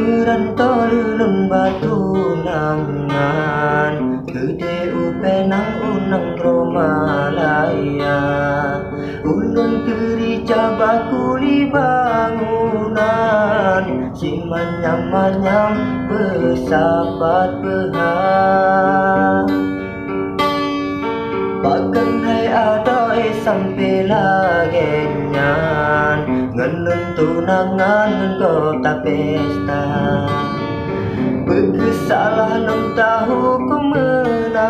merantau lulun batu nangan, gede upenang unang Romalaya. Ulun kerja bakuli bangunan, si manyam-manyam bersahabat behar. Bahkan hai ada sampai lagenyan, ngelun tunangan kota pesta. Berkesalah 6 tahun kemenangan,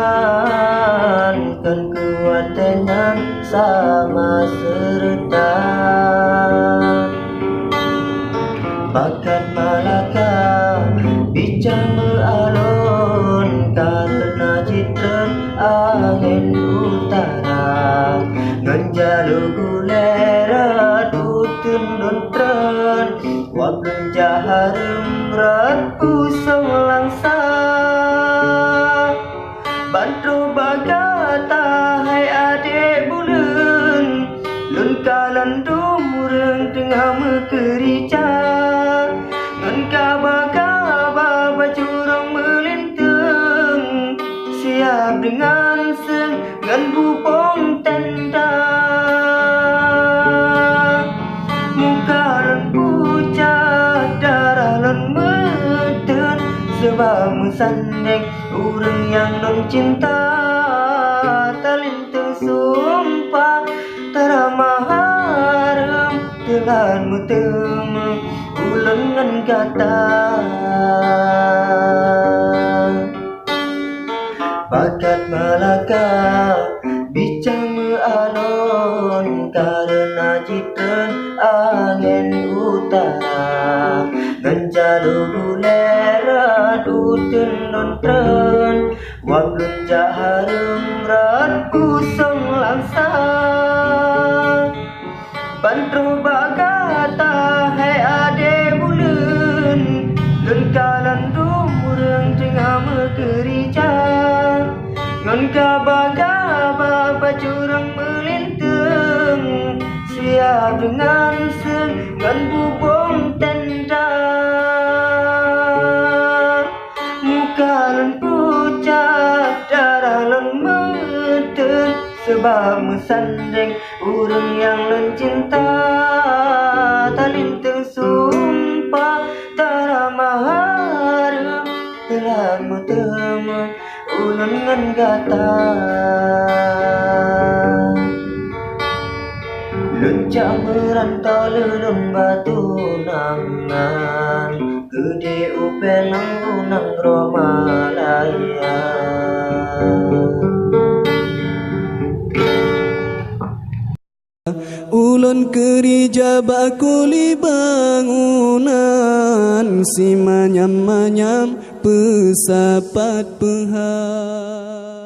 kan kuatannya sama serta. Bakat Malaka bincang beralun, karena citra angin utara. Nganjalu gulera tutun dontran, wabun jaharum rat kusong langsa. Bantu bagata hai adik bulan, lun kalan dumureng tengah mekerja. Ngan kaba-kaba bacurang melintang, siap dengan seng ngan bupong tenda. Muka lan pucat, darah lan meten, sebab mesandeng urang yang non cinta. Talintang sumpah taramah harum, telan metemu ulengan kata. Bakat Malaka bincang mealon, karena citra angin utara. Nganjalu gulera tutun nontren, wablun jaharum rat kusong langsa. Bantro bagata hai ade bulan, lun kalan dumureng tengah mekerja. Ngan kaba-kaba bacurang melintang, siap dengan seng ngan bubong tenda. Muka lan pucat, darah lan meten, sebab mesandeng urang yang lan cinta. Talintang sumpah taramah harum, telah metemu ulengan kata. Luncak merantau lelum batu nangan, gede upenang unang Romalaya. Ulun kerja bakuli bangunan, si manyam-manyam pesapat pehar.